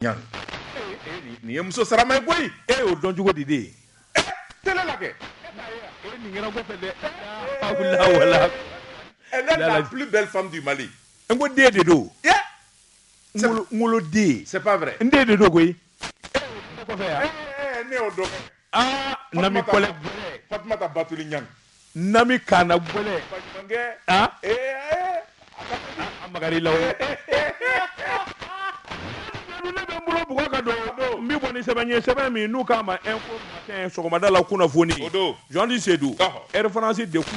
Yang. Ni ye muso sarama ye koyi. O dɔn cogo di de? Télé la kɛ. Nin kɛra kɔfɛ dɛ. Wala. Elle est la plus belle femme du Mali. N ko den de don. Ngolo den. C'est pas vrai. N den de don koyi. Kɔfɛ yan. Ne y'o dɔn. Nami kɔlɛ. Fatumata Batuli Nyang. Nami kana gbɛlɛ. Baɲumankɛ. Magari la. N bɛ bɔ ni sɛbɛn ye sɛbɛn min n'u k'a ma info matin sɔgɔmada la kunnafoni. O don. Jean Seydou. référence de k'u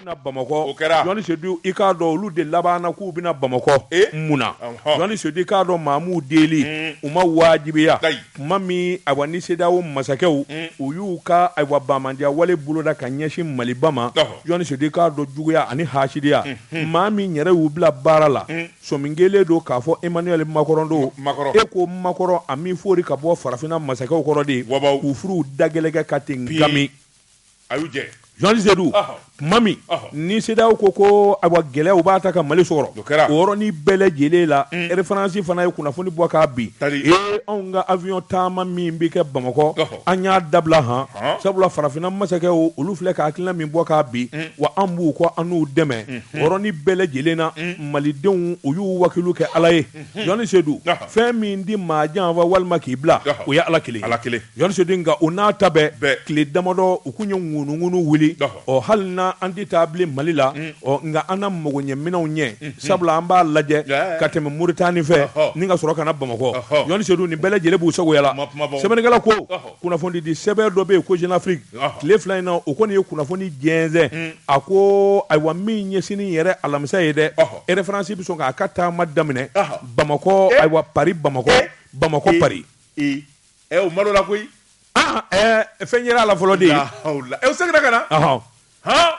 bɛna Bamakɔ. O kɛra. Jean Seydou i k'a dɔn olu de labanna k'u bɛna Bamakɔ. Mun na. Jean Seydou i k'a dɔn Mahamu Deli u ma wajibiya. Tuma min ayiwa ni CEDEAO masakɛw u y'u ka ayiwa baamandiya wale boloda ka ɲɛsin Maliba ma. Jean Seydou i k'a dɔn juguya ani hasidiya. Maa min yɛrɛ y'u bila baara la. Sɔmingelen don k'a fɔ Emmanuel Macron don. E ko Macron a min fɔri ka bɔ farafinna masakɛw kɔrɔ de k'u furuw dagɛlɛkɛ ka ten gami. A y'u jɛ. Jean Seydou tuma min ni CEDEAO ko ayiwa gɛlɛyaw b'a ta ka Mali sɔrɔ o yɔrɔnin bɛɛ lajɛlen la référence fana ye kunnafoni bɔ k'a bin anw ka avion taama min bɛ kɛ Bamakɔ an y'a dabila sabula farafinna masakɛw olu filɛ ka hakilina min bɔ k'a bin wa an b'u kɔ an n'u dɛmɛ o yɔrɔnin bɛɛ lajɛlen na malidenw u y'u wakilu kɛ Ala ye. Jean Seydou fɛn min di maa janfa walima k'i bila o ye Ala kelen ye. Jean Seydou nka o n'a ta bɛɛ tile damadɔ u kun ye ŋunuŋunu wuli hali na an tɛ taa bilen Mali la nka an na magoɲɛminɛw ɲɛ sabula an b'a lajɛ ka tɛmɛ Moritani fɛ ni ka sɔrɔ ka na Bamakɔ. Jean Seydou nin bɛɛ lajɛlen b'u sagoya la. Sɛbɛnnikɛla ko kunnafoni di sɛbɛn dɔ bɛ yen ko Jeune Afrique tile fila in na o kɔni ye kunnafoni jɛnsɛn a ko ayiwa min ɲɛsinin yɛrɛ alamisa ye dɛ référence bɛ sɔn k'a ka taama daminɛ Bamakɔ ayiwa Paris Bamakɔ Paris. O malo la koyi. Fɛn yɛrɛ a la fɔlɔ de ye. O seginna ka na.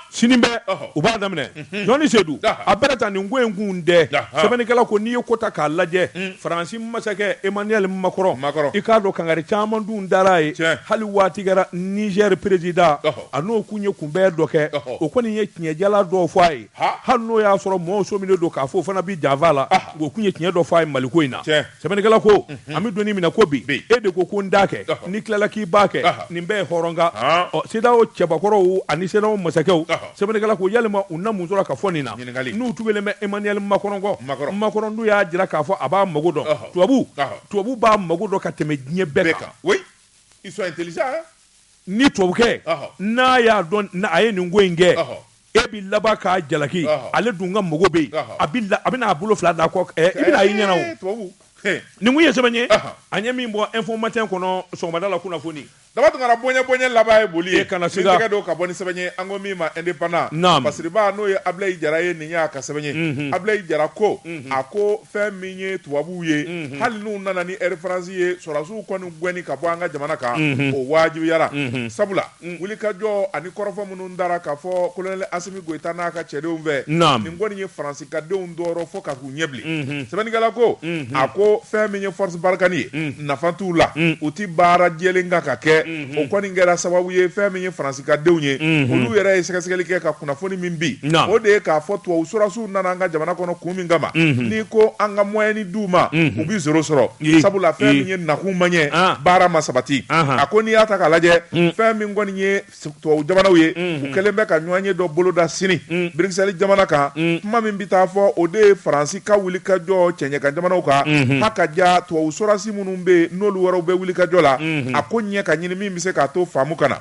Sini bɛ u b'a daminɛ. Jean Seydou a bɛɛ ta nin ko in kun dɛ sɛbɛnnikɛla ko n'i ye ko ta k'a lajɛ Faransi masakɛ Emmanuel Macron i k'a dɔn kangari caman dun dara ye hali waati kɛra Niger président a n'o kun ye kunbɛn dɔ kɛ o kɔni ye tiɲɛjala dɔw fɔ a ye hali n'o y'a sɔrɔ mɔɔw sominen don k'a fɔ o fana bi janfa la o kun ye tiɲɛ dɔ fɔ a ye Maliko in na. Sɛbɛnnikɛla ko an bɛ donni minɛ ko bi e de ko n d'a kɛ n'i tilala k'i b'a kɛ nin bɛɛ ye hɔrɔnka CEDEAO cɛbakɔrɔw ani CEDEAO masakɛw sɛbɛnnikɛla ko yalima u na mun sɔrɔ ka fɔ nin na n'u tugelen bɛ Emmanuel Macron kɔ Macron dun y'a jira k'a fɔ a b'a mago dɔn tubabu b'a mago dɔn ka tɛmɛ diɲɛ bɛɛ kan. Oui, ils sont intelligents. Ni tubabukɛ n'a y'a dɔn a ye nin ko in kɛ e bɛ laban k'a jalaki ale dun ka mago bɛ yen a bɛna a bolo fila d'a kɔ i bɛna a y'i ɲɛna o. Nin kun ye sɛbɛn ye an ye min bɔ info matin kɔnɔ sɔgɔmada la kunnafoni. Daba tun kana bɔɲɛ laban ye boli ye kana siga tɛgɛ don ka bɔ ni sɛbɛn ye an ko min ma indépendant Basiriba n'o ye Abilaye Jara ye nin y'a ka sɛbɛn ye Abilaye Jara ko a ko fɛn min ye tubabuw ye hali n'u nana ni référence ye sɔrɔdasiw kɔni gɛnni ka bɔ an ka jamana kan o wajibiyara sabula wulikajɔ ani kɔrɔfɔ minnu dara k'a fɔ colonel Asimi Goïta n'a ka cɛdenw fɛ nin kɔni ye Faransi ka denw dɔrɔn fo ka k'u ɲɛ bilen sɛbɛnnikɛla ko a ko fɛn min ye force Barkhane ye nafa t'u la u ti baara jɛlen kan ka kɛ o kɔni kɛra sababu ye fɛn min ye Faransi ka denw ye olu yɛrɛ ye sɛgɛsɛgɛli kɛ ka kunnafoni min bi o de ye k'a fɔ tubabu sɔrɔdasiw nana an ka jamana kɔnɔ kun min kama n'i ko an ka moyen d'u ma u bi zéro sɔrɔ sabula fɛn min ye nakun man ɲɛ baara ma sabati a ko n'i y'a ta k'a lajɛ fɛn min kɔni ye tubabu jamanaw ye u kɛlen bɛ ka ɲɔgɔnye dɔ boloda sini Bruxelles jamana kan kuma min bi taa fɔ o de ye Faransi ka wulikajɔ cɛɲɛ jamanaw kan ha ka ja tubabu sɔrɔdasi minnu bɛ n'olu wɛrɛw bɛ wulikajɔ la a ko ɲɛ ka ɲini min bɛ se k'a to faamu kana.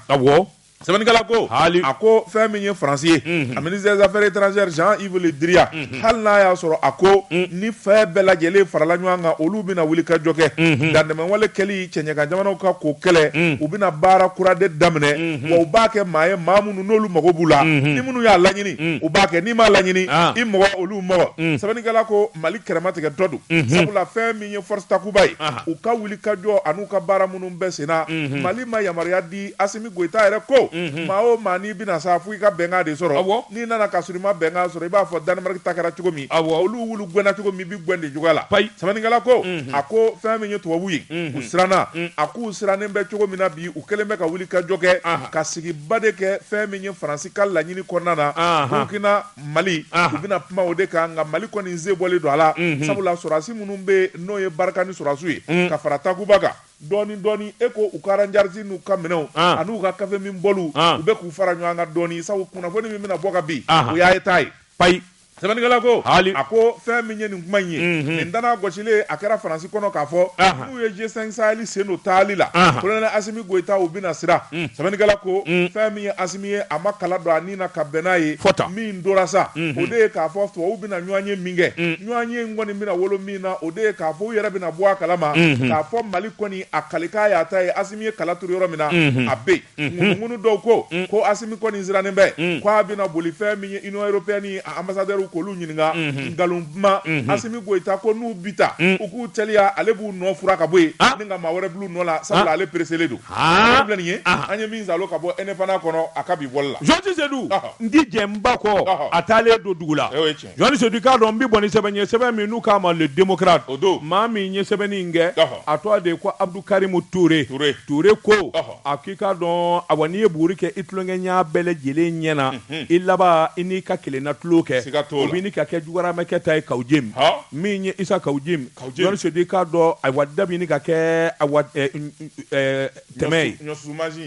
Sɛbɛnnikɛla ko a ko fɛn min ye Faransi ye a ministre des affaires étrangères Jean-Yves Le Drian hali n'a y'a sɔrɔ a ko ni fɛn bɛɛ lajɛlen farala ɲɔgɔn kan olu bɛna wulikajɔ kɛ dandɛmɛwale kɛli cɛɲɛka jamanaw ka k'o kɛlɛ u bɛna baara kura de daminɛ wa u b'a kɛ maa ye maa minnu n'olu mago b'u la ni minnu y'a laɲini u b'a kɛ n'i m'a laɲini i mɔgɔ olu mɔgɔ sɛbɛnnikɛla ko Mali kɛrɛmatigɛ dɔ don sabula fɛn min ye force takuba ye u ka wulikajɔ an'u ka baara minnu bɛɛ senna Mali ma yamaruya di Asimi Goïta yɛrɛ ko maa o maa n'i bɛna sa fo i ka bɛnkan de sɔrɔ n'i nana ka sɔrɔ i ma bɛnkan sɔrɔ i b'a fɔ Danemark ta kɛra cogo min olu wulu gɛnna cogo min i bɛ gɛn de cogoya la sɛbɛnnikɛla ko a ko fɛn min ye tubabu ye u siranna a k'u sirannen bɛ cogo min na bi u kɛlen bɛ ka wuli ka jɔ kɛ ka sigiba de kɛ fɛn min ye Faransi ka laɲini kɔnɔna na Burkina Mali u bɛna kuma o de kan nka Mali kɔni se bɔlen don a la sabula sɔrɔdasi minnu bɛ n'o ye barika ni sɔrɔdasiw ye ka fara Takuba kan dɔɔni e ko u ka ranjarisi n'u ka minɛnw an'u ka kafe min bɔlu u bɛ k'u fara ɲɔgɔn kan dɔɔni sabu kunnafoni min bɛna bɔ ka bin o y'a ye ta ye sɛbɛnnikɛla ko a ko fɛn min ye nin kuma in ye nin dana gɔsilen a kɛra Faransi kɔnɔ k'a fɔ n'u ye G5 Sahel sen don taali la kolonɛli Asimi Goyita u bɛna sira sɛbɛnnikɛla ko fɛn min ye Asimi ye a ma kala don a ni na ka bɛn n'a ye min dora sa o de ye k'a fɔ tubabu bɛna ɲɔgɔn ye min kɛ ɲɔgɔn ye kɔni bɛna wolo min na o de ye k'a fɔ u yɛrɛ bɛna bɔ a kalama k'a fɔ Mali kɔni a kalikan y'a ta ye Asimi ye kala turu yɔrɔ min na a bɛ yen ŋunu dɔw ko Asimi kɔni sirannen bɛ k'a bɛna boli fɛn min ye Union Européenne ambassadeur k'olu ɲininka nkalonba Asimi Goyita ko n'u bita u k'u teliya ale b'u nɔ fura ka bɔ yen ni nka maa wɛrɛ b'u nɔ la sabula ale preselen don filɛ nin ye an ye min salo ka bɔ NFA kɔnɔ a ka bi bɔli la Jean Seydou n di jɛnba kɔ a taalen don dugu la Jean Seydou k'a dɔn n bɛ bɔ ni sɛbɛn ye sɛbɛn min n'u k'a ma le démocrate o don maa min ye sɛbɛnni in kɛ a tɔgɔ de ko Abdou Karim Touré ko a k'i k'a dɔn awa n'i ye buguri kɛ i tulonkɛɲa bɛɛ lajɛlen ɲɛna i laban i n'i ka kelenna tulo kɛ o b'i ni ka kɛ jugaramɛkɛ ta ye Kawujim min ye Isa Kawujim Jean Seydou k'a dɔn awa da b'i ni ka kɛ awa tɛmɛ ye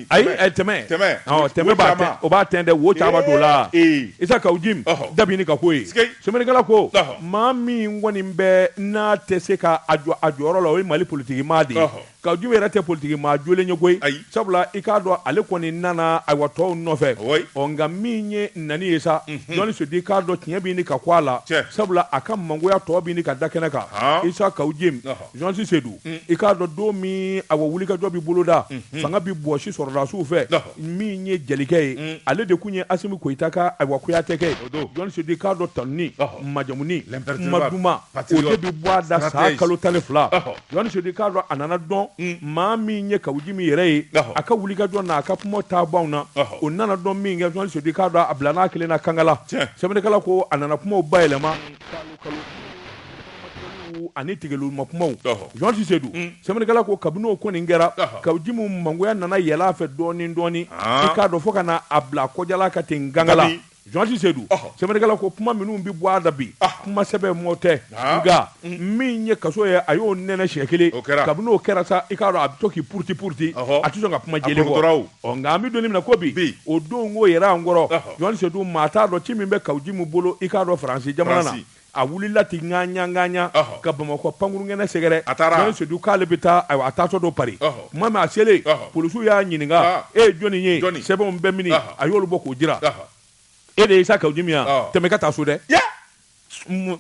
ayi tɛmɛ b'a tɛn dɛ wo caman don la Isa Kawujim da b'i ni ka ko ye sɛbɛnnikɛla ko maa min kɔni bɛ n'a tɛ se ka a jɔyɔrɔ la o ye Mali politiki maa de ye Kawujim yɛrɛ tɛ politiki maa jolen ye koyi sabula i k'a dɔn ale kɔni nana awa tɔw nɔfɛ nka min ye nani ye sa Jean Seydou k'a dɔn tiɲɛ b'i ni ka ko a la sabula a ka mangoya tɔ b'i ni ka da kɛnɛ kan Isa Kawujim Jean Seydou i k'a dɔn don min awa wulikajɔ b'i boloda fanga bi bɔsi sɔrɔdasiw fɛ min ye jelikɛ ye ale de kun ye Asimi Goyita ka awa kuyatɛkɛ ye Jean Seydou k'a dɔn tanuni majamuni maduma o de bi bɔ a da saa kalo 12 Jean Seydou k'a dɔn a nana dɔn maa min ye Kawujim yɛrɛ ye a ka wulikajɔ n'a ka kuma taabɔw na o nana dɔn min kɛ Jean Seydou k'a dɔn a bila n'a kelen na kangala sɛbɛnnikɛla ko a nana kumaw bayɛlɛma ani tigɛluma kumaw Jean Seydou sɛbɛnnikɛla ko kabini o kɔni kɛra Kawujim mangoya nana yɛlɛ a fɛ dɔɔni i k'a dɔn fo ka na a bila kɔjala ka ten gangala Jean Seydou sɛbɛnnikɛla ko kuma minnu bi bɔ a da bi kuma sɛbɛn mɔ tɛ nka min ye kaso ye a y'o nɛnɛ siɲɛ kelen kabini o kɛra sa i k'a dɔn a bɛ to k'i puruti a tɛ sɔn ka kuma jeli fɔ nka an bɛ don min na ko bi o don ko yɛrɛ an kɔrɔ Jean Seydou maa t'a dɔn ci min bɛ Kawujim bolo i k'a dɔn Faransi jamana na a wulila ten ŋaɲa ka Bamakɔ pankurungɛnɛ sɛgɛrɛ Jean Seydou k'ale bɛ taa a taatɔ dɔ pari kuma min a selen polisiw y'a ɲininka e ye jɔnni ye sɛbɛnw bɛɛ minɛ a y'olu bɔ k'o jira e de ye Isa Kawujim ya tɛmɛ ka taa so dɛ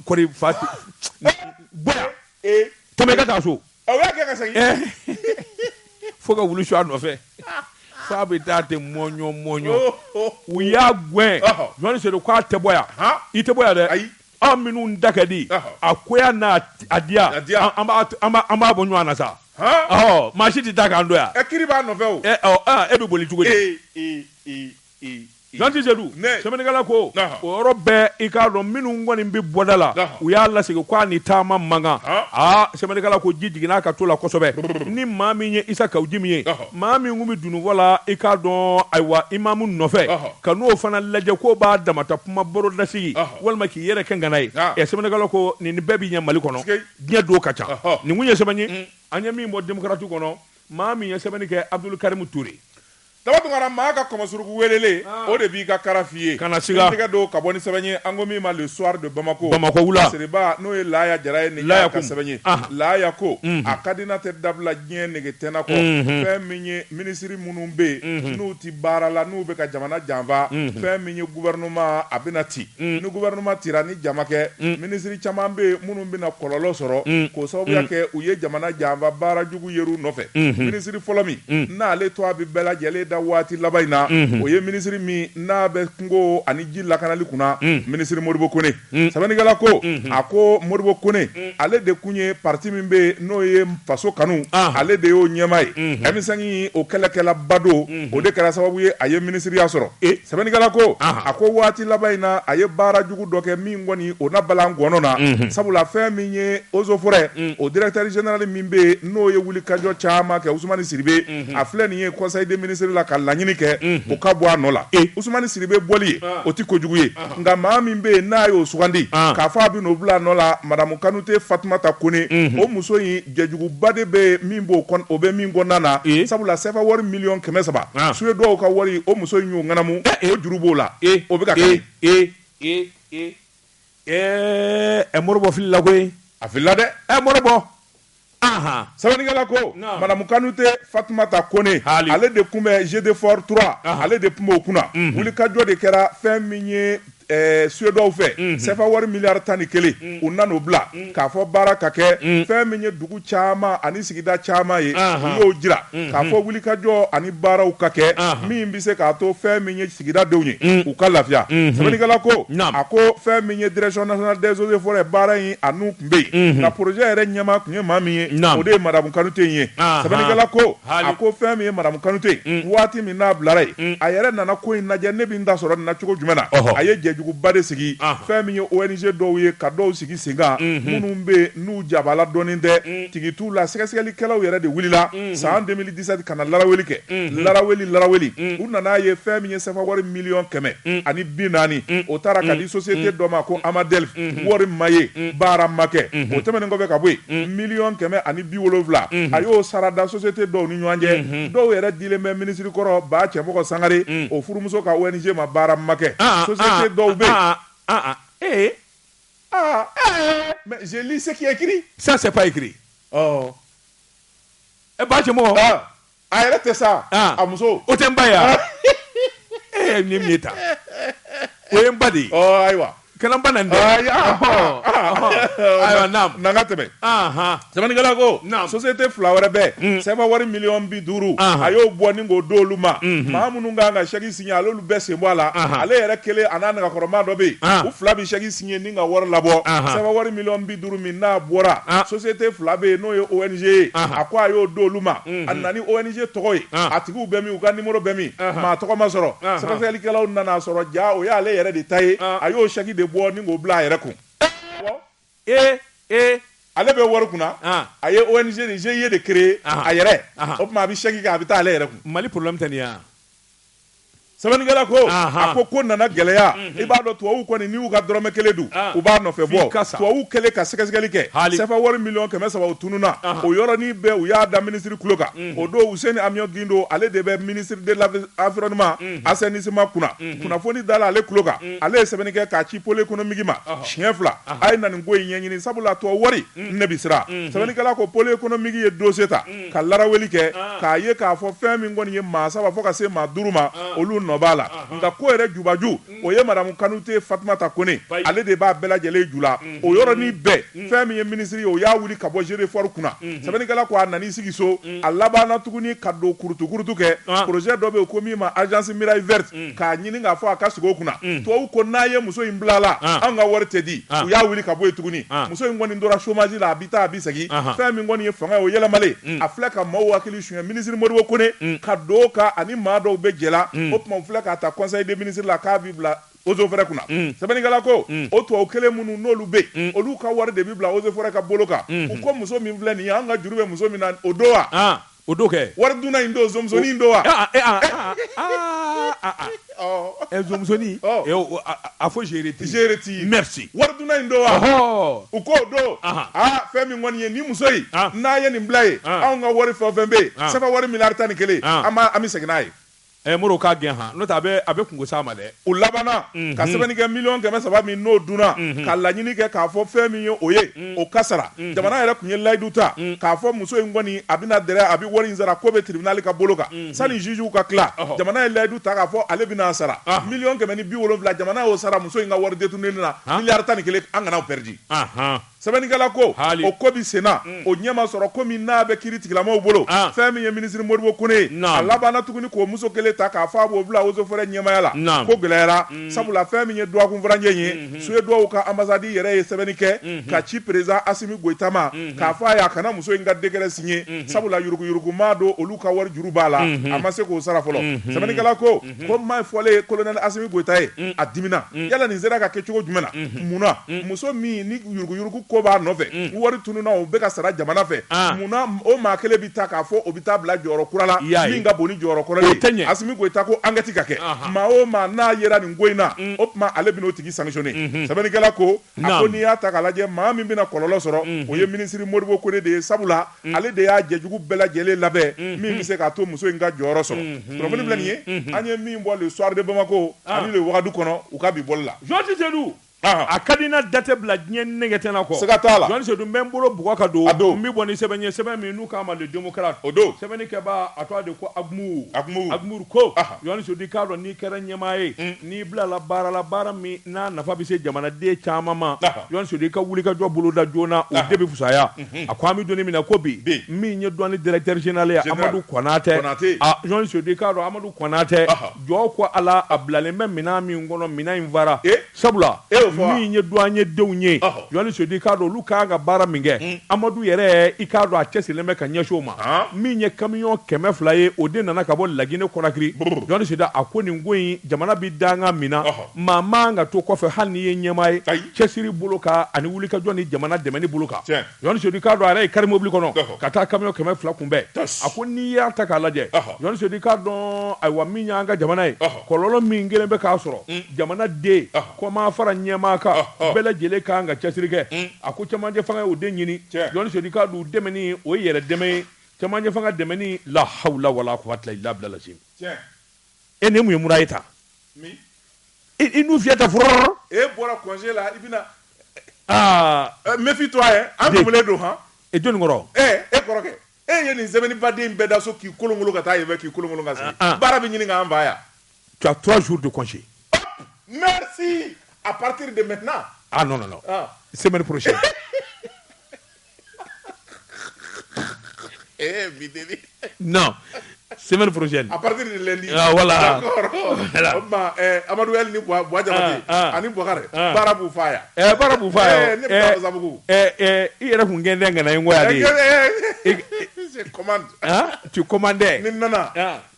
kɔri fa boya tɛmɛ ka taa so fo ka wuli su a nɔfɛ fa bɛ taa ten mɔɲɔ u y'a gɛn Jean Seydou k'a tɛ bɔ yan i tɛ bɔ yan dɛ an minnu da ka di a koya n'a a diya an b'a bɔ ɲɔgɔn na sa maa si tɛ taa k'an don yan kiri b'a nɔfɛ o e bɛ boli cogo di Jean Seydou sɛbɛnnikɛla ko o yɔrɔ bɛɛ i k'a dɔn minnu kɔni bɛ bɔda la u y'a lasigi k'a ni taama mankan sɛbɛnnikɛla ko ji jiginna ka to la kosɛbɛ ni maa min ye Isa Kawujim ye maa min kun bɛ dunufɔ la i k'a dɔn ayiwa imamu nɔfɛ ka n'o fana lajɛ k'o b'a damata kuma baro dasigi walima k'i yɛrɛ kɛ ngana ye sɛbɛnnikɛla ko nin bɛɛ bɛ ɲɛ Mali kɔnɔ diɲɛ don ka ca nin kun ye sɛbɛn ye an ye min bɔ démocrate kɔnɔ maa min ye sɛbɛnni kɛ Abdou Karim Touré Dabatungara maa ka kɔmɔsuruku welele o de b'i ka kara f'i ye kana siga tɛgɛ don ka bɔ ni sɛbɛn ye an ko min ma le soir de Bamako wula Seriba n'o ye Laya Jara ye nin y'a ka sɛbɛn ye Laya ko a ka di n'a tɛ dabila diɲɛ nege tɛna kɔ fɛn min ye minisiri minnu bɛ yen n'u ti baara la n'u bɛ ka jamana janfa fɛn min ye gouvernement a bɛna ci ni gouvernement tira ni jama kɛ minisiri caman bɛ yen minnu bɛna kɔlɔlɔ sɔrɔ k'o sababuya kɛ u ye jamana janfa baara jugu yer'u nɔfɛ minisiri fɔlɔ min n'ale to a bɛ bɛɛ lajɛlen da waati laban in na o ye minisiri min n'a bɛ kungo ani ji lakanali kunna minisiri Modibo Kone sɛbɛnnikɛla ko a ko Modibo Kone ale de kun ye parti min bɛ n'o ye faso kanu ale de y'o ɲɛmaa ye M5 o kɛlɛkɛlaba don o de kɛra sababu ye a ye minisiriya sɔrɔ sɛbɛnnikɛla ko a ko waati laban in na a ye baara jugu dɔ kɛ min kɔni o na balan gɔnɔ na sabula fɛn min ye Eaux et Forêts o directeur général min bɛ n'o ye wuli kajɔ caman kɛ Ousmane Sidibe a filɛ nin ye conseil des ministres la ka laɲini kɛ o ka bɔ a nɔ la Ousmane Sidibe bɔli ye o tɛ kojugu ye nka maa min bɛ yen n'a y'o sugandi k'a fɔ a bɛ n'o bila a nɔ la Madame Kanute Fatumata Kone o muso in jɛjuguba de bɛ min b'o o bɛ min kɔnɔna na sabula CFA wari miliyɔn 300 Suédois ka wari o muso in y'o ŋanamu o juru b'o la o bɛ ka kɛ Modibo filila koyi a filila dɛ Modibo sɛbɛnnikɛla ko Madame Kanute Fatumata Kone ale de kun bɛ Jeux d'effort 3 ale de kun b'o kunna wulikajɔ de kɛra fɛn min ye Suédois fɛ CFA wari miliyari 11 u nan'o bila k'a fɔ baara ka kɛ fɛn min ye dugu caman ani sigida caman ye u y'o jira k'a fɔ wulikajɔ ani baaraw ka kɛ min bɛ se k'a to fɛn min ye sigida denw ye u ka lafiya sɛbɛnnikɛla ko a ko fɛn min ye direction nationale des eaux et forêts baara in a n'u tun bɛ yen nka projet yɛrɛ ɲɛmaa tun ye maa min ye o de ye Madame Kanute ye sɛbɛnnikɛla ko a ko fɛn min ye Madame Kanute waati min n'a bilara yen a yɛrɛ nana ko in lajɛ ne bɛ n da sɔrɔ nin na cogo jumɛn na a ye jɛjuguba de sigi fɛn min ye ONG dɔw ye ka dɔw sigi sen kan minnu bɛ n'u jabala dɔɔnin tɛ tigi t'u la sɛgɛsɛgɛlikɛlaw yɛrɛ de wulila san 2017 ka na laraweli kɛ laraweli u nana ye fɛn min ye CFA wari miliyɔn 100 ani 40 o taara ka di société dɔ ma ko Amadel wari ma ye baara ma kɛ o tɛmɛnen kɔfɛ ka bɔ yen miliyɔn 170 a y'o sara da société dɔw ni ɲɔgɔn cɛ dɔw yɛrɛ dilen bɛ minisiri kɔrɔ Ba Cɛmɔgɔ Sangare o furumuso ka ONG ma baara ma kɛ société dɔw bɛ mais j'ai lu ce qui est écrit. Ça, c'est pas écrit. Oh. Ba Cɛmɔgɔ. A yɛrɛ tɛ sa. A muso. O tɛ n ba ye. Nin ye min ye tan. O ye n ba de ye. Ayiwa. Kana n ba nan dɛ. Ayiwa naam. N'an ka tɛmɛ. Sɛbɛnnikɛla ko. Société fila wɛrɛ bɛ. CFA wari miliyɔn 50 a y'o bɔ ni k'o d'olu ma. Maa minnu kan ka chèque signer al'olu bɛɛ sen bɔ a la. Ale yɛrɛ kelen a n'a nɛgɛkɔrɔma dɔ bɛ yen. U fila bɛ chèque signer ni ka wari labɔ. CFA wari miliyɔn 50 min n'a bɔra. Société fila bɛ yen n'o ye ONG ye. A ko a y'o d'olu ma. A nana ni ONG tɔgɔ ye. A tigiw bɛ min u ka numéro bɛ min. Maa tɔgɔ ma sɔrɔ. Sɛgɛsɛgɛlikɛlaw nana sɔrɔ ja o y'ale yɛrɛ de ta ye. A y'o chèque de bɔ ni k'o bila a yɛrɛ kun. Ale bɛ wari kunna a ye ONG de GIE de créer a yɛrɛ o tuma a bɛ chèque kɛ a bɛ taa ale yɛrɛ kun. Mali problème tɛ nin ye. Sɛbɛnnikɛla ko a ko nana gɛlɛya i b'a dɔn tubabuw kɔni n'i y'u ka dɔrɔmɛ 1 dun u b'a nɔfɛ bɔ tubabuw kɛlen ka sɛgɛsɛgɛli kɛ CFA wari miliyɔn 300 u tununa o yɔrɔnin bɛɛ u y'a da minisiri tulo kan o don Useni Amion Gindo ale de bɛ ministre de l'environnement assainissement kunna kunnafoni dala ale tulo kan ale ye sɛbɛnni kɛ k'a ci pôle économique ma siɲɛ 2 a ye na nin ko in ɲɛɲini sabula tubabu wari ne bɛ siran sɛbɛnnikɛla ko pôle économique ye dossier ta ka laraweli kɛ k'a ye k'a fɔ fɛn min kɔni ye maa 3 fo ka se maa 5 ma olu b'a la nka ko yɛrɛ jubaju o ye Madame Kanute Fatumata Kone ale de b'a bɛɛ lajɛlen ju la o yɔrɔnin bɛɛ fɛn min ye minisiri ye o y'a wuli ka bɔ Jeux d'effort kunna sɛbɛnnikɛla ko a nan'i sigi so a labanna tuguni ka don kurutu kɛ projet dɔ bɛ yen ko min ma agence Miraille Verte k'a ɲini k'a fɔ a ka sigi o kunna tubabu ko n'a ye muso in bila la an ka wari tɛ di u y'a wuli ka bɔ yen tuguni muso in kɔni tora chômage la a bɛ taa a bɛ segin fɛn min kɔni ye fanga ye o yɛlɛmalen a filɛ ka maaw hakili suɲɛ minisiri Modibo Kone ka don ka ani maa dɔw bɛ jɛ la o tuma u filɛ ka ta conseil des ministres la k'a bɛ bila Eaux et Forêts kunna sɛbɛnnikɛla ko o tubabu kelen minnu n'olu bɛ yen olu ka wari de bɛ bila Eaux et Forêts ka bolo kan u ko muso min filɛ nin ye an ka juru bɛ muso min na o don wa o don kɛ wari dunna in don zɔmusonin don wa zɔmusonin a fɔ géreti merci wari dunna in don wa u k'o don fɛn min kɔni ye nin muso in n'a ye nin bila ye anw ka wari fɛn o fɛn bɛ yen CFA wari miliyari 11 an bɛ segin n'a ye Modibo k'a gɛn n'o tɛ a bɛ kungo s'a ma dɛ u labanna ka sɛbɛnni kɛ miliyɔn 300 min n'o dunna ka laɲini kɛ k'a fɔ fɛn min ye o ye o ka sara jamana yɛrɛ tun ye layidu ta k'a fɔ muso in kɔni a bɛna dɛrɛ a bɛ wari in sara ko bɛ tribunal ka bolo kan sani juges ka tila jamana ye layidu ta k'a fɔ ale bɛna sara miliyɔn 170 jamana y'o sara muso in ka wari détourné na miliyari 11 an kana o perdu sɛbɛnnikɛla ko o ko bi senna o ɲɛma sɔrɔ ko min n'a bɛ kiiri tigilamaw bolo fɛn min ye ministre Modibo Kone ye a labanna tuguni k'o muso kelen ta k'a fɔ a b'o bila eaux et forêts ɲɛmaya la ko gɛlɛyara sabula fɛn min ye duwakun ye suédois ka ambassade yɛrɛ ye sɛbɛnni kɛ ka ci président Assimi Goïta ma k'a fɔ a ye a kana muso in ka décret signer sabula yuruguyurugumaa don olu ka wari juru b'a la a ma se k'o sara fɔlɔ sɛbɛnnikɛla ko kuma ye fɔlen colonel Assimi Goïta ye a dimina yala nin sera ka kɛ cogo jumɛn na munna muso min ni yuruguyurugu ko b'a nɔfɛ wari tununa o bɛ ka sara jamana fɛ munna o maa kelen bi ta k'a fɔ o bi taa bila jɔyɔrɔ kura la min ka bon ni jɔyɔrɔ kɔrɔ ye Assimi Goïta ko enquête ka kɛ maa o maa n'a yera nin ko in na o tuma ale bɛn'o tigi sanctionner sɛbɛnnikɛla ko a ko n'i y'a ta k'a lajɛ maa min bɛna kɔlɔlɔ sɔrɔ o ye ministre Modibo Kone de ye sabula ale de y'a jɛjugu bɛɛ lajɛlen labɛn min bɛ se k'a to muso in ka jɔyɔrɔ sɔrɔ kunnafoni filɛ nin ye an ye min bɔ le soir de Bamako ani le Wagadu kɔnɔ u ka bi bɔli la Jean Tisedou a ka di n na date bila diɲɛ nɛgɛtɛna kɔ siga t'a la Jean Tisedou n bɛ n bolo bugɔ ka don n bɛ bɔ ni sɛbɛn ye sɛbɛn min n'u k'a ma le démocrate o don sɛbɛnnikɛbaa a tɔgɔ de ko Agumuru ko Jean Tisedou i k'a dɔn n'i kɛra ɲɛmaa ye n'i bilala baara la baara min n'a nafa bɛ se jamanaden caman ma Jean Tisedou i ka wulikajɔ boloda joona o de bɛ fisaya a ko an bɛ donni min na ko bi min ye douane directeur général ye Amadou Konate Jean Tisedou i k'a dɔn Amadou Konate jɔ ko Ala a bilalen bɛ minɛn min kɔnɔ minɛn in fara sabula min ye douanier denw ye Jean Tisedou i k'a dɔn olu kan ka baara min kɛ Amadou yɛrɛ i k'a dɔn a cɛsirilen bɛ ka ɲɛsin o ma min ye camion 200 ye o de nana ka bɔ Laginɛ Conakry Jean Tisedou a ko nin ko in jamana bi danga min na maa man ka to kɔfɛ hali n'i ye ɲɛmaa ye cɛsiri bolo kan ani wulikajɔ ni jamana dɛmɛni bolo kan Jean Tisedou i k'a dɔn a yɛrɛ ye kari mobili kɔnɔ ka taa camion 200 kunbɛn a ko n'i y'a ta k'a lajɛ Jean Tisedou i k'a dɔn ayiwa min y'an ka jamana ye kɔlɔlɔ min kelen bɛ k'a sɔrɔ jamana den kɔma fara ɲɛmaa kan bɛɛ lajɛlen kan ka cɛsiri kɛ a ko cɛmancɛ fanga ye o den ɲini Jean Tisedou i k'a dɔn dɛmɛni o ye yɛrɛ dɛmɛ ye cɛmancɛ fanga dɛmɛni la hawla wala quwwata illa billah e ne mun ye mura ye ta i n'u fiyɛ ta fɔrɔ e bɔra congé la i bɛna méfie-toi an tumulen don han e jɔnni kɔrɔ e kɔrɔkɛ e ye nin sɛbɛnni baden bɛɛ da so k'i kolonkolon ka taa yen fɛ k'i kolonkolon ka sigi baara bɛ ɲini k'an fa yan tu as 3 jours de congé merci à partir de maintenant non semaine prochaine non semaine prochaine à partir de lundi voilà d'accord Amadou El ni Bois Diakhaté ani Boubacar baara b'u fa yan baara b'u fa yan ne bɛ taa Zabugu i yɛrɛ kun gɛn tɛ ŋana ye ngoya de je commande tu commandais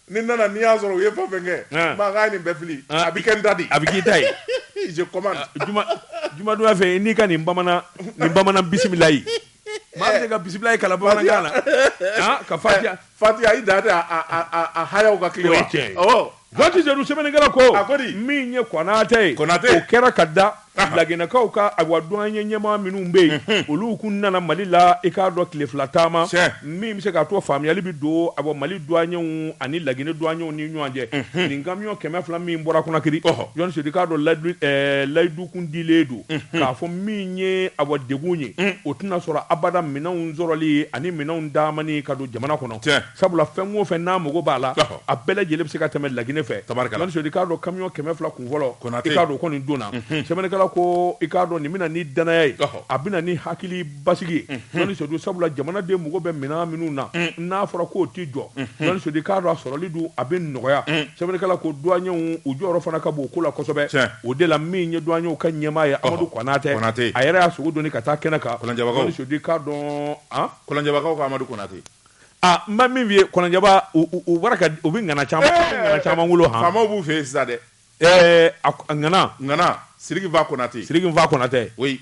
ni nana n'i y'a sɔrɔ u ye fɛn fɛn kɛ maa k'a nin bɛɛ fili a bɛ kɛ n da di a bɛ k'i ta ye je commande jumadonya fɛ n'i ka nin bamanan bisimilayi maa bɛ se ka bisimilayi kalan bamanankan na ka Fatiha i da tɛ a hayaw ka tile wa Jean Tisedou sɛbɛnnikɛla ko min ye Konate ye o kɛra ka da Laginɛkaw ka ayiwa douanier ɲɛmaa minnu bɛ yen olu kun nana Mali la i k'a dɔn tile 2 taama min bɛ se k'a to faamuyali bɛ don ayiwa Mali douaniers ani Laginɛ douaniers ni ɲɔgɔn cɛ nin camion 200 min bɔra Conakry Jean Tisedou i k'a dɔn layidu kun dilen don k'a fɔ min ye ayiwa degun ye o tɛna sɔrɔ abada minɛnw sɔrɔli ani minɛnw damani ka don jamana kɔnɔ sabula fɛn o fɛn n'a mago b'a la a bɛɛ lajɛlen bɛ se ka tɛmɛ Laginɛ fɛ Jean Tisedou i k'a dɔn camion 200 kun fɔlɔ i k'a dɔn ko nin donna sɛbɛnnikɛla ko i k'a dɔn nin bɛna ni danaya ye a bɛna ni hakili basigi ye Jean Tisedou sabula jamanaden mago bɛ minɛn minnu na n'a fɔra k'o ti jɔ Jean Tisedou i k'a dɔn a sɔrɔli dun a bɛ nɔgɔya sɛbɛnnikɛla ko douaniers u jɔyɔrɔ fana ka bon o ko la kosɛbɛ o de la min ye douaniers ka ɲɛmaa ye Amadou Konate a yɛrɛ y'a sogo doni ka taa kɛnɛ kan Jean Tisedou i k'a dɔn Kɔlɔnjɛbagaw ka Amadou Konate n bɛ min f'i ye Kɔlɔnjɛba u bɛ ŋana caman wolo han faamaw b'u fɛ yen sisan dɛ ŋana Sidiki Va Konate oui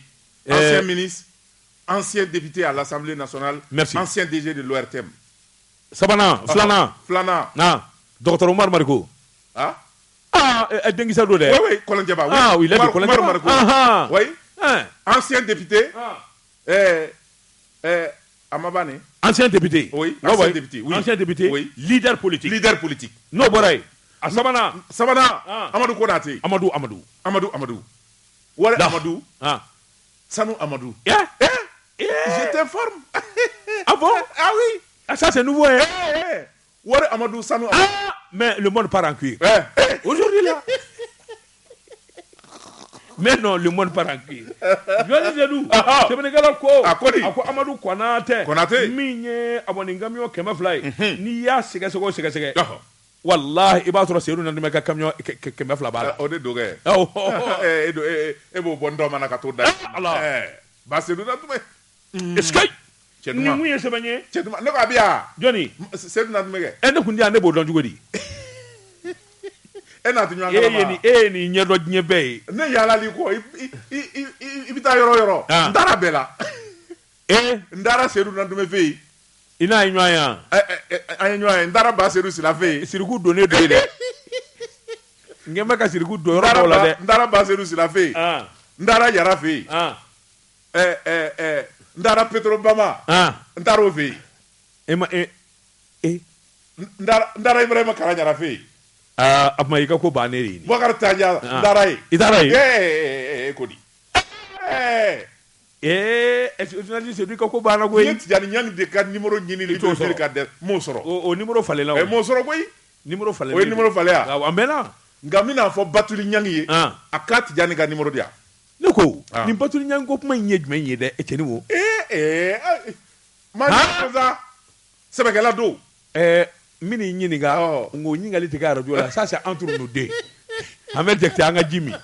ancien ministre ancien député à l'Assemblée nationale ancien DG de l'ORTM filanan Dr Omar Mariko denkisɛ don dɛ oui Kɔlɔnjɛba oui Omar Mariko oui ancien député Amabane ancien député ancien député oui leader politique n'o bɔra yen a sabanan Amadou Konate Amadou Wale Amadou Sanu Amadou je t'informe ah bon ah oui ça c'est nouveau hein Wale Amadou Sanu mais le monde part en cuir aujourd'hui là mais non le monde part en crise joni jedu sebenegala ko ako Amadou Konate minye aboningamio kema fly ni ya sege wallahi iba sɔrɔ seeru nan ka camion kɛmɛ fila b'a la o de do kɛ e b'o bɔ ndɔ mana ka t'o da ba seeru nan tuma est-ce que ni mun ye sɛbɛn ye cɛ tuma ne ko a bi yan jɔni seeru nan tuma kɛ ne kun di yan ne b'o dɔn cogo di e n'a ti ɲɔgɔn kalama e ye nin ɲɛdɔn diɲɛ bɛɛ ye ne yaalali kɔ i bɛ taa yɔrɔ yɔrɔ n taara bɛɛ la n taara seeru nan tuma fɛ yen i n'a ye ɲɔgɔn ye yan an ye ɲɔgɔn ye n taara ba seeru sira fɛ yen siriku donnen do ye dɛ n kɛ n bɛ ka siriku don yɔrɔ dɔw la dɛ n taara ba seeru sira fɛ yen n taara yara fɛ yen n taara Petrobama n taara o fɛ yen n taara Ibrahima Kara fɛ yen a tuma i ka ko bannen de ye nin Boubacar Tandian n taara yen i taara yen e ko di journaliste du ka ko banna koyi ni Tijani ɲani de ka numéro ɲini li to ka dɛ m'o sɔrɔ o numéro falela o m'o sɔrɔ koyi numéro falela o ye numéro falaya a mɛnna nka min n'a fɔ Batuli ɲangi ye a ka Tijani ka numéro di yan ne ko nin Batuli ɲangi ko kuma in ye jumɛn ye dɛ e cɛni wo maa ɲɛ sa sɛbɛkɛla don min y'i ɲininka ngo ɲininkali tɛ kɛ radio la ça c'est entre nous deux an bɛ jɛkite an ka ji min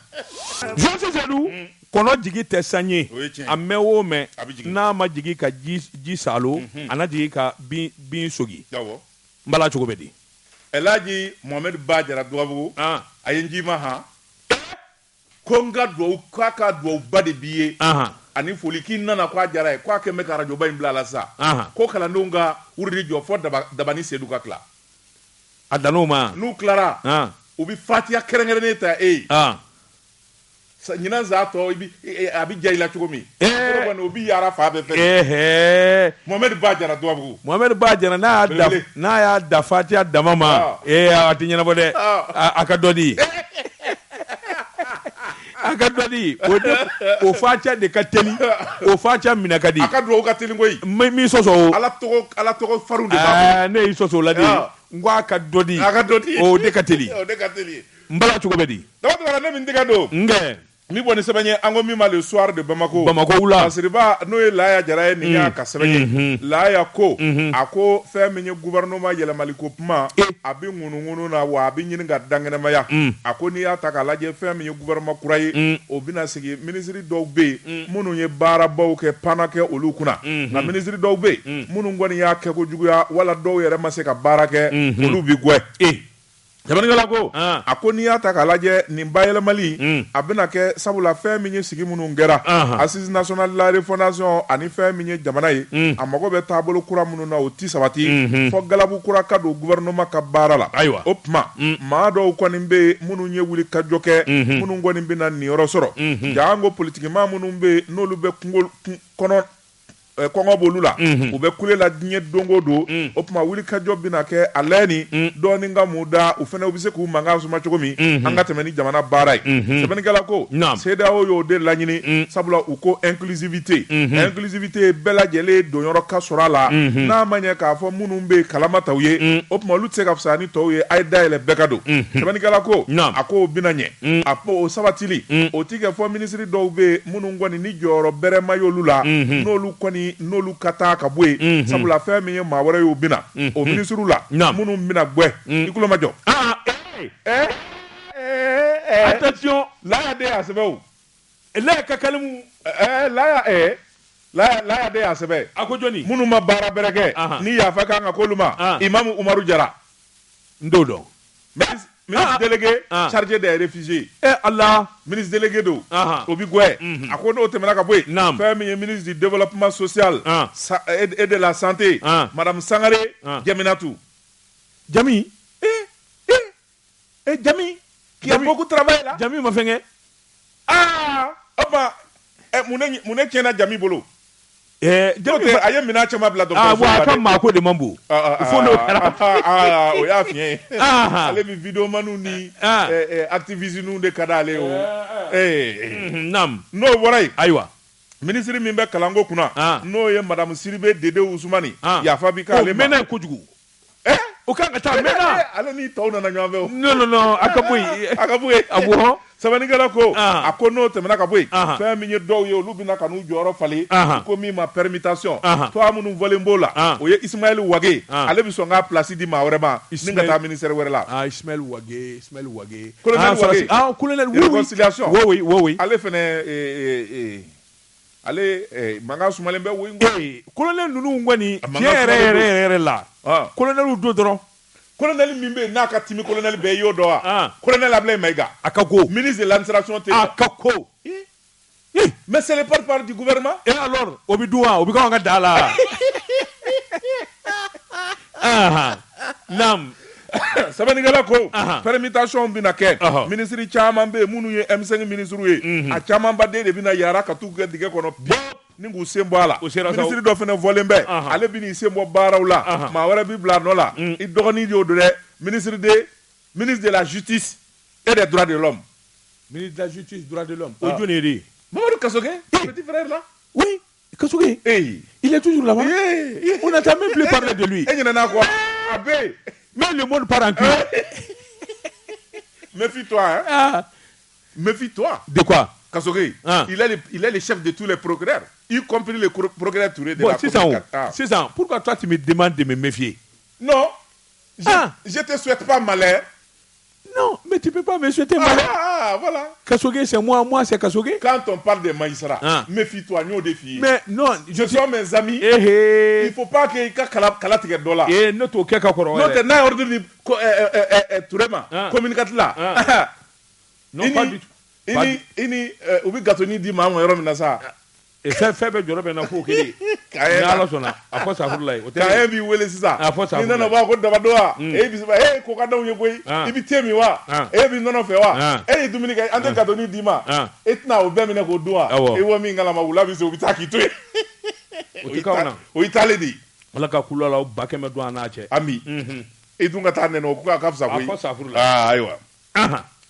Jose Selu kɔnɔ jigi tɛ sanɲe a mɛn o mɛn n'a ma jigi ka ji salo a na jigi ka bin sogi n bala cogo bɛ di Elhaji Mohamed Ba Jara Dugabugu a ye n ji ma han ko n ka duwawu k'a ka duwawuba de b'i ye ani foli k'i nana k'a diyara ye k'a kɛ n bɛ ka arajoba in bila a la sa ko kalandenw ka wuridi jɔ fɔ Dabani Seydou ka tila a dan'o ma n'u tilara u bɛ fatiya kɛrɛnkɛrɛnnen ta e ye ɲinan zaa tɔ a bɛ ja i la cogo min o bɛ yaara fa bɛɛ fɛ Mohamed Ba Jara Dugabugu Mohamed Ba Jara n'a y'a da fatiya dama ma a tɛ ɲɛnabɔ dɛ a ka dɔ di a ka dɔ di o fatiya de ka teli o fatiya minɛ ka di a ka duwawu ka teli koyi min sɔsɔ ala tɔgɔ farin de b'a ne y'i sɔsɔ o la de n ko a ka dɔ di o de ka teli n bala cogo bɛ di dabatɛmɛna ne min tɛgɛ don nkɛ ni bɔ ni sɛbɛn ye an ko min ma le soir de Bamako la Masiriba n'o ye Laya Jara ye nin y'a ka sɛbɛn ye Laya ko a ko fɛn min ye gouvernement yɛlɛmali ko kuma a bɛ ŋunuŋunu na wa a bɛ ɲini ka dankɛnɛmaya a ko n'i y'a ta k'a lajɛ fɛn min ye gouvernement kura ye o bɛna sigi ministre dɔw bɛ yen minnu ye baarabaw kɛ panna kɛ olu kunna nka ministre dɔw bɛ yen minnu kɔni y'a kɛ ko juguya wala dɔw yɛrɛ ma se ka baara kɛ olu bɛ gɛn jamanigala ko a ko n'i y'a ta k'a lajɛ nin bayɛlɛmali a bɛna kɛ sabula fɛn min ye sigi minnu kɛra assise nationale de la refondation ani fɛn min ye jamana ye a mago bɛ taabolo kura minnu na o ti sabati fɔ galabu kura ka don gouvernement ka baara la o tuma maa dɔw kɔni bɛ yen minnu ye wuli ka jɔ kɛ minnu kɔni bɛna niyɔrɔ sɔrɔ jaa ko politikimaa minnu bɛ yen n'olu bɛ kɔnɔ kɔngɔ b'olu la u bɛ kule la diɲɛ don o don o tuma wuli kajɔ bɛna kɛ a lɛni dɔɔni ka mun da u fana u bɛ se k'u mankan suma cogo min an ka tɛmɛ ni jamana baara ye sɛbɛnnikɛla ko CEDEAO y'o de laɲini sabula u ko inclusivité inclusivité bɛɛ lajɛlen donyɔrɔ ka sɔrɔ a la n'a ma ɲɛ k'a fɔ minnu bɛ kalama ta u ye o tuma olu tɛ se ka fisaya ni tɔw ye a ye dayɛlɛ bɛɛ ka don sɛbɛnnikɛla ko a ko o bɛna ɲɛ a ko o sabatili o ti kɛ fɔ minisiri dɔw bɛ yen minnu kɔni ni jɔyɔrɔ bɛrɛ ma y'olu la n'olu kɔni n'olu ka taa ka bɔ yen sabula fɛn min ye maa wɛrɛ y'o bɛna o minisiriw la minnu bɛna gbɛ i tulo ma jɔ attention Laya de y'a sɛbɛn o Laya ka kalimu Laya de y'a sɛbɛn a ko jɔni minnu ma baara bɛrɛ kɛ ni yafa kan ka k'olu ma Imamu Umaru Jara n t'o dɔn ministre délégué chargé des réfugiés Allah ministre délégué do o bi gwe a ko n'o tɛmɛna ka bɔ yen fɛn min ye ministre du développement social et de la santé madame Sangare Jaminatu Jami Jami qui a beaucoup travaillé là Jami ma fɛnkɛ opa mun ne tiɲɛna Jami bolo Jami a ye minɛn caman bila dɔgɔtɔrɔso la a ka maa ko de man bon fo n'o kɛra o y'a fiɲɛ ye ale bi vidéomaniw ni activistes de ka d'ale o n'o bɔra yen ayiwa ministre min bɛ kalanko kunna n'o ye madame Sidibe Dede Ousmane yafa bi k'ale ma o mɛnna kojugu o kan ka taa mena ale ni taw nana ɲɔgɔn fɛ non akabuye abo sabanikɛla ko a ko n'o tɛmɛna ka bɔ yen fɛn min ye dɔw ye olu bɛna ka n'u jɔyɔrɔ falen ko min ma permutation toit minnu fɔlen b'o la o ye Ismaël Wage ale bɛ sɔn k'a place di maa wɛrɛ ma ni ka taa ministère wɛrɛ la Ismaël Wage colonel Wage colonel réconciliation oui ale fɛnɛ ale mankan sumalen bɛ woyi colonel ninnu kɔni tiɲɛ yɛrɛ la colonel do dɔrɔn colonel min bɛ n'a ka timi colonel bɛɛ y'o dɔn wa colonel Ablaye Maïga a ka go ministre de l'administration tɛ a ka ko mais c'est le porte-parole du gouvernement et alors o bɛ dun wa o bɛ k'anw ka da la naam sabanikɛla ko permutation bɛna kɛ ministre caman bɛ yen minnu ye M5 ministres ye a caman baden de bɛna yaara ka t'u kɛ dingɛ kɔnɔ ni k'u sen bɔ a la ministre dɔ fana fɔlen bɛ ale bɛ n'i sen bɔ baaraw la maa wɛrɛ b'i bila a nɔ la i dɔgɔnin y'o don dɛ ministre de la justice et des droits de l'homme ministre de la justice droits de l'homme o jɔn ye Mamadou Kassogué petit frère là oui Kassogué il est toujours là-bas on n'entend même plus parler de lui e ɲinɛna quoi a bɛ mais le monde part en couille méfie-toi hein méfie-toi de quoi Kassogué il est le chef de tous les procureurs y compris le procureur Touré de la commune. C'est ça. Pourquoi toi tu me demandes de me méfier? Non, je te souhaite pas malheur. Non, mais tu peux pas me souhaiter malheur. Voilà. Kassogué, c'est moi c'est Kassogué. Quand on parle des magistrats, méfie-toi, nous défions. Mais non, je suis mes amis. Il faut pas qu'il y ait un dollar. Et notre aucun kakoro. Notre n'a ordre de Tourema, communicateur là. Non, pas du tout. Ini ubi gatoni di ma mo yoro mi na sa e fe be joro be na ko kidi na ala sona afo sa furlai o te ka bi wele sisa ni na ba ko daba doa e bi ba e ko ka dawo ye boy e bi temi wa e bi nono fe wa e dumini ka ante gatoni di ma etna o be mi na ko doa e wo mi ngala ma wula bi so bi taki to o itale di wala ka kulala o bakeme do ana che ami e dunga ta ne no ko ka fsa boy afo sa furlai aywa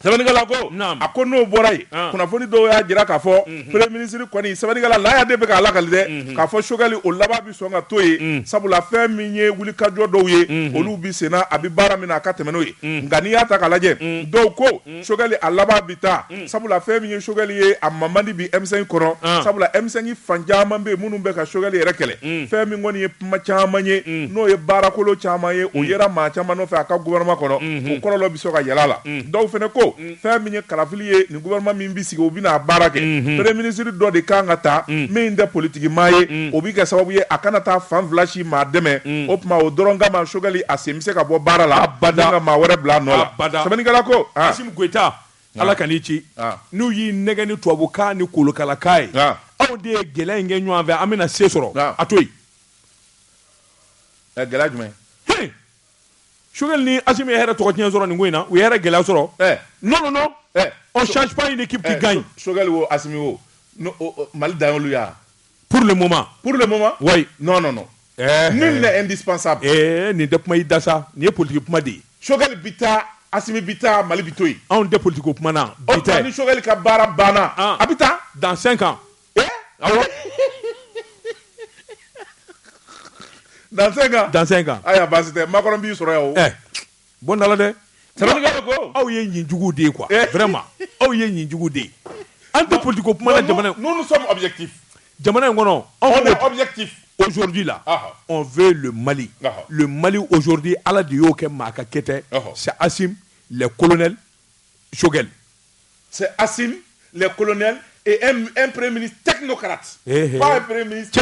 Sabanikala ko a ko n'o bɔra yen kunnafoni dɔw y'a jira k'a fɔ premier ministre kɔni Sabanikala laya de bɛ k'a lakali dɛ k'a fɔ Choguel o laban bi sɔn ka to yen sabula fɛn min ye wulikajɔ dɔw ye olu bi senna a bi baara min na a ka tɛmɛ n'o ye nka n'i y'a ta k'a lajɛ dɔw ko Choguel a laban bi taa sabula fɛn min ye Choguel ye a ma man di bi M5 kɔnɔ sabula M5 fan caman bɛ yen minnu bɛ ka Choguel yɛrɛ kɛlɛ fɛn min kɔni ye kuma caman ye n'o ye baarakolo caman ye o yera maa caman nɔfɛ a ka gouvernement kɔnɔ o kɔlɔlɔ bi sɔn ka yɛlɛ a la dɔw fana ko fɛn min ye kalafili ye nin gouvernement min bi sigi o bɛna a baara kɛ premier ministre dɔ de kan ka ta min tɛ politiki maa ye o bi kɛ sababu ye a kana taa fan fila si maa dɛmɛ o tuma o dɔrɔn kama Choguel a sen bɛ se ka bɔ baara la abada ka maa wɛrɛ bila a nɔ la Sabanikala ko Assimi Goïta ala ka n'i ci n'u y'i nɛgɛ ni tubabukan ni kolokalakan ye anw de ye gɛlɛya in kɛ ɲɔgɔn fɛ an bɛna se sɔrɔ a to yen gɛlɛya jumɛn Choguel ni Assimi ye hɛrɛ tɔgɔ tiɲɛ sɔrɔ nin ko in na u ye hɛrɛ gɛlɛya sɔrɔ non on change pas une équipe qui gagne Choguel wo Assimi wo Mali dan y'olu ya pour le moment oui non nul n'est indispensable nin tɛ kuma i da sa nin ye politique kuma de ye Choguel bi taa Assimi bi taa Mali bi to yen anw tɛ politique kuma na bi taa ni Choguel ka baara banna a bi taa dans 5 ans awɔ dans 5 ans aya baasi tɛ Macron b'i sɔrɔ yan o bon dala dɛ Sabanikala ko aw ye ɲinjugu de ye quoi vraiment aw ye ɲinjugu de ye an tɛ politique kuma na jamana nous sommes objectifs jamana in kɔnɔ on est objectif aujourd'hui là on veut le Mali aujourd'hui ala de y'o kɛ maa ka kɛ c'est Assimi les colonels Choguel c'est Assimi les colonels et un premier ministre technocrate pas un premier ministre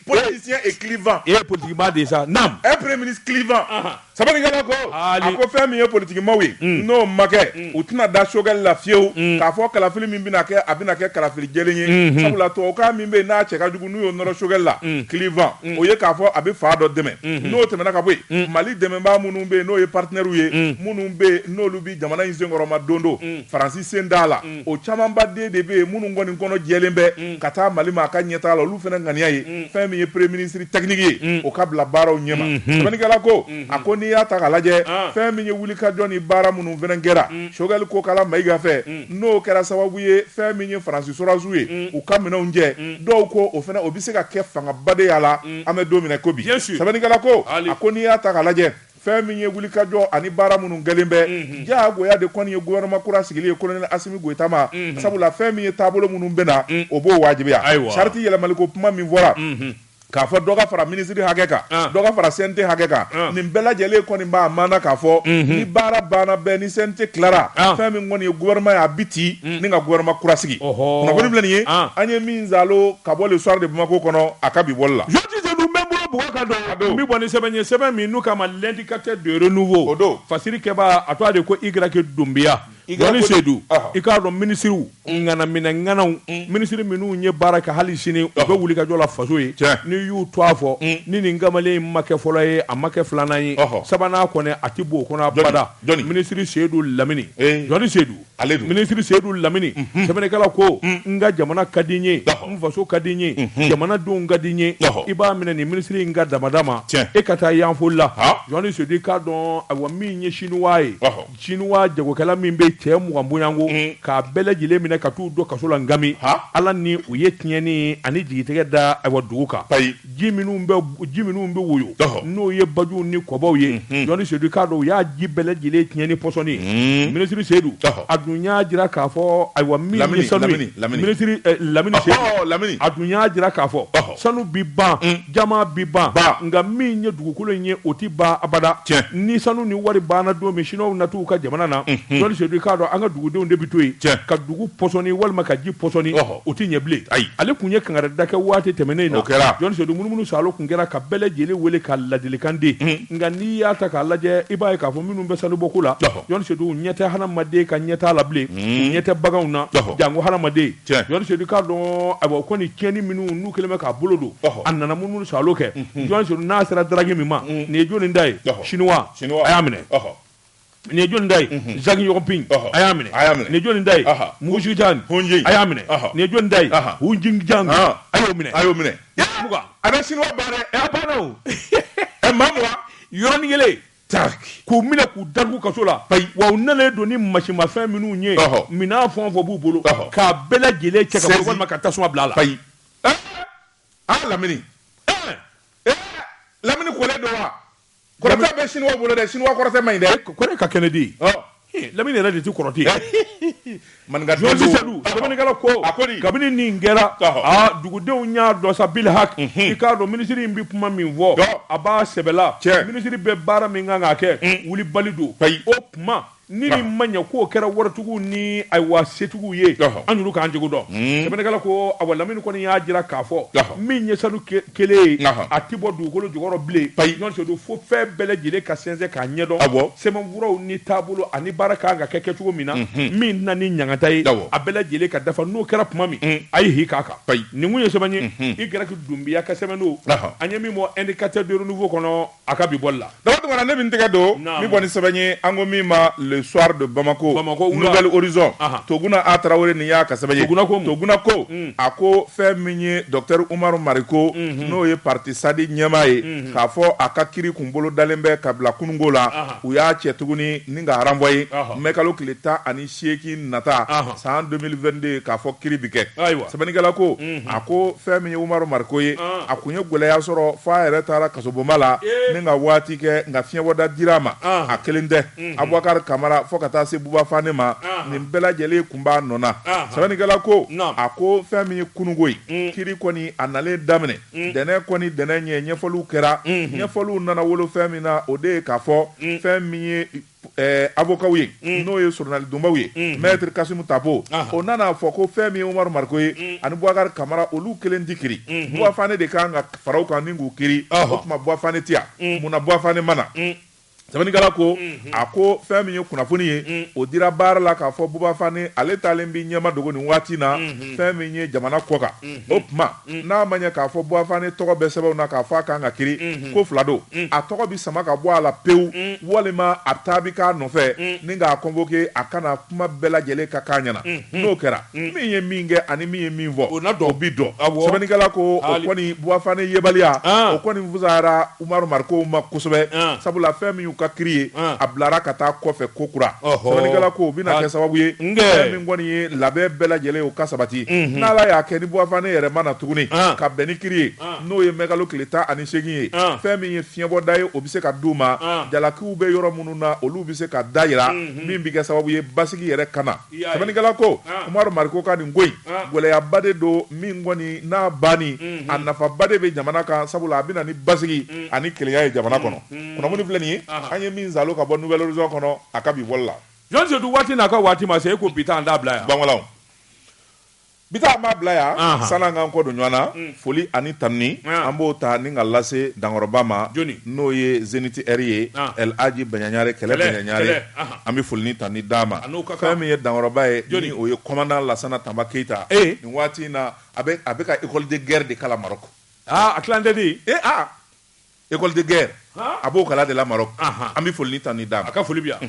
politicien et clivant politiquement déjà nam un premier ministre clivant Sabanikala ko a ko fɛn min ye politiquement ye n'o ma kɛ u tɛna da Choguel la fiyewu k'a fɔ kalafili min bɛna kɛ a bɛna kɛ kalafili jɛlen ye sabula tubabukan min bɛ yen n'a cɛ ka jugu n'u y'o nɔrɔ Choguel la clivant o ye k'a fɔ a bɛ fa dɔ dɛmɛ n'o tɛmɛna ka bɔ yen Mali dɛmɛbaa minnu bɛ yen n'o ye partenaires ye minnu bɛ yen n'olu bi jamana in senkɔrɔma don do Faransi sen d'a la o camanba den de bɛ yen minnu kɔni kɔnɔ jɛlen bɛ ka taa Mali ma a ka ɲɛtaa la olu fana ŋaniya ye fɛn min ye premier ministre technique ye o ka bila baaraw ɲɛma Sabanikala ko a ko n'i y'a ta k'a lajɛ fɛn min ye wulikajɔ ni baara minnu fana kɛra Choguel ko kala Maïga fɛ n'o kɛra sababu ye fɛn min ye Faransi sɔrɔsiw ye u ka minɛnw jɛ dɔw ko o fana o bɛ se ka kɛ fangaba de y'a la an bɛ don min na ko bi Sabanikala ko a ko n'i y'a ta k'a lajɛ fɛn min ye wulikajɔ ani baara minnu gɛlen bɛ diyagoya de kɔni ye gouvernement kura sigilen ye colonel Assimi Goïta ma sabula fɛn min ye taabolo minnu bɛna o b'o wajibiya charte yɛlɛmaliko kuma min fɔra k'a fɔ dɔ ka fara ministre hakɛ kan dɔ ka fara CNT hakɛ kan nin bɛɛ lajɛlen kɔni b'a maana k'a fɔ ni baara banna bɛɛ ni CNT tilara fɛn min kɔni ye gouvernement y'a biti ni ka gouvernement kura sigi kunnafoni filɛ nin ye an ye min zalo ka bɔ le soir de Bamako kɔnɔ a ka bi bɔli la n bɛ bɔ ni sɛbɛn ye sɛbɛn min n'u k'a ma l'indicateur de renouveau o don fasiri kɛba a tɔgɔ de ko Y Dumbiya Jɔni Seydou i k'a dɔn minisiriw ŋanaminɛŋanaw minisiri minnu ye baara kɛ hali sini u bɛ wuli ka jɔ la faso ye n'i y'u to a fɔ ni nin kamalen ma kɛ fɔlɔ ye a ma kɛ filanan ye sabanan kɔni a tɛ bɔ o kɔnɔ abada minisiri Seydou Lamini Jɔni Seydou minisiri Seydou Lamini sɛbɛnnikɛla ko n ka jamana ka di n ye n faso ka di n ye jamanadenw ka di n ye i b'a minɛ nin minisiri in ka damada ma e ka taa yanfoli la Jɔni Seydou i k'a dɔn ayiwa min ye chinois ye chinois jagokɛla min bɛ cɛ 20 bonyanko k'a bɛɛ lajɛlen minɛ ka t'u don kaso la ngami ala ni u ye tiɲɛni ani jigitigɛ da ayiwa dugu kan ji minnu bɛ woyo n'o ye bajuw ni kɔbaw ye Jɔni Seydou k'a dɔn u y'a ji bɛɛ lajɛlen tiɲɛni pɔsɔni minisiri Seydou a dun y'a jira k'a fɔ ayiwa min ye sanu ye minisiri Lamini Seydou a dun y'a jira k'a fɔ sanu bi ban jama bi ban nka min ye dugukolo in ye o ti ban abada ni sanu ni wari banna don min siniwaw na t'u ka jamana na Jɔni Seydou k'a dɔn an ka dugudenw de bi to yen ka dugu pɔsɔni walima ka ji pɔsɔni o ti ɲɛ bilen ale kun ye kangarida kɛ waati tɛmɛnen na Jɔni Seydou munumunu Salo kun kɛra ka bɛɛ lajɛlen wele ka ladilikan di nka n'i y'a ta k'a lajɛ i b'a ye k'a fɔ minnu bɛ sanubɔko la Jɔni Seydou ɲɛ tɛ hadamaden ka ɲɛ t'a la bilen ɲɛ tɛ baganw na jango hadamaden Jɔni Seydou k'a dɔn ayiwa o kɔni tiɲɛni minnu n'u kɛlen bɛ k'a bolo don a nana munumunu Salo kɛ Jɔni Seydou n'a sera daraki min ma nin ye jɔnni da ye chinois a y'a minɛ nin ye jɔnni da ye Jacques Yɔgɔpin a y'a minɛ nin ye jɔnni da ye Mugusi Jani a y'a minɛ nin ye jɔnni da ye Hu Jintang a y'o minɛ a bɛ chinois baara a banna o maa mugan yɔrɔnin kelen k'u minɛ k'u dadugu kaso la wa u nalen don ni masimafɛn minnu ye minɛn fɛn o fɛn b'u bolo k'a bɛɛ lajɛlen cɛ ka bɔ walima ka tasuma bila a la Lamini Lamini kɔlɛ don wa kɔrɔtɛ bɛ chinois bolo dɛ chinois kɔrɔtɛ man ɲi dɛ kɔrɛ ka kɛnɛ di Lamini yɛrɛ de ti kɔrɔtɛ Jɔni Seydou sɛbɛnnikɛla ko kabini nin kɛra dugudenw y'a dɔn sa bil hak i k'a dɔn minisiri in bɛ kuma min fɔ a b'a sɛbɛla minisiri bɛ baara min kan k'a kɛ wulibali don o kuma ni nin ma ɲɛ k'o kɛra waritigiw ni ayiwa setigiw ye an y'olu k'an jogo dɔn sɛbɛnnikɛla ko ayiwa Lamini kɔni y'a jira k'a fɔ min ye sanu kelen ye a ti bɔ dugukolo jukɔrɔ bilen Jɔni Seydou fo fɛn bɛɛ lajɛlen ka sɛnsɛn k'a ɲɛdɔn sɛbɛnfuraw ni taabolo ani baara kan ka kɛ cogo min na min na ni ɲangata ye a bɛɛ lajɛlen ka dafa n'o kɛra tuma min a ye hi k'a kan nin kun ye sɛbɛn ye Y Dumbiya ka sɛbɛn don an ye min bɔ indicateur de renouveau kɔnɔ a ka bi bɔli la dama tɛmɛna ne bɛ n tɛgɛ don min bɔ ni sɛbɛn ye an ko min ma le soir de Bamako Nouvelle Horizon Toguna A Traoré nin y'a ka sɛbɛn ye Toguna ko a ko fɛn min ye Docteur Umaru Mariko n'o ye parti Sadi ɲɛmaa ye k'a fɔ a ka kiri kun bolo dalen bɛ ka bila kunungo la u y'a cɛ tuguni ni ka renvoyer mɛkalo tile 18 nata san 2022 k'a fɔ kiri bi kɛ sɛbɛnnikɛla ko a ko fɛn min ye Umaru Mariko ye a kun ye gɛlɛya sɔrɔ f'a yɛrɛ taara kasobonba la ni ka waati kɛ nka fiɲɛbɔda dira a ma a kelen tɛ Abubakar Kamara fo ka taa se Buba Fane ma nin bɛɛ lajɛlen kun b'a nɔ na sɛbɛnnikɛla ko a ko fɛn min ye kunungo ye kiri kɔni a nalen daminɛ dɛnɛn kɔni dɛnɛn ɲɛ ɲɛfɔliw kɛra ɲɛfɔliw nana wolo fɛn min na o de ye k'a fɔ fɛn min ye avocaw ye n'o ye journal donbaw ye maître Kasimu Tapo o nana fɔ ko fɛn min ye Umaru Mariko ye ani Bubakar Kamara olu kelen ti kiri Buba Fane de kan ka faraw kan ni k'u kiri o tuma Buba Fane ti yan munna Buba Fane mana sɛbɛnnikɛla ko a ko fɛn min ye kunnafoni ye o dira baara la k'a fɔ Buba Fane ale taalen bi ɲɛma dogo nin waati na fɛn min ye jamana kɔ kan o tuma n'a ma ɲɛ k'a fɔ Buba Fane tɔgɔ bɛ sɛbɛnw na k'a fɔ a kan ka kiri ko fila don a tɔgɔ bi sama ka bɔ a la pewu walima a taa bi k'a nɔfɛ ni k'a convoqué a kana kuma bɛɛ lajɛlen ka k'a ɲɛna n'o kɛra min ye min kɛ ani min ye min fɔ o bi dɔn sɛbɛnnikɛla ko o kɔni Buba Fane yebaliya o kɔni fusayara Umaru Mariko ma kosɛbɛ sabula fɛn min y'u ka kiri ye a bilara ka taa kɔfɛ ko kura sɛbɛnnikɛla ko u bɛna kɛ sababu ye min kɔni ye labɛn bɛɛ lajɛlen o ka sabati n'Ala y'a kɛ ni Buwafane yɛrɛ ma na tuguni ka bɛn ni kiri ye n'o ye mɛkalo tile 18 ye fɛn min ye fiɲɛbɔda ye o bɛ se ka d'u ma jalakiw bɛ yɔrɔ minnu na olu bɛ se ka da yira min bɛ kɛ sababu ye basigi yɛrɛ kana sɛbɛnnikɛla ko Umaru Mariko ka nin ko in gɛlɛyaba de don min kɔni n'a banni a nafaba de bɛ jamana kan sabula a bɛna ni basigi ani kelenya ye jamana kɔnɔ kunnafoni filɛ nin ye an ye min zalo ka bɔ Nouvelle Horizon kɔnɔ a ka bi bɔli la John Seydou waati n'a ka waati ma se e ko bi ta an da bila yan bangolaw bi ta an b'a bila yan san'an k'an kɔ don ɲɔgɔn na foli ani tanuni an b'o ta ni ka lase dankɔrɔba ma n'o ye Zenith R ye El Hadji Baɲaɲare kɛlɛ Baɲaɲare an bɛ foli ni tanuni d'a ma fɛn min ye dankɔrɔba ye ni o ye commandant Lassana Tamba Keita nin waati in na a bɛ ka école de guerre de kala Maroc a tilancɛ di école de guerre a b'o kala de la Maroc an bɛ foli ni tanuni d'a ma a ka foli bi yan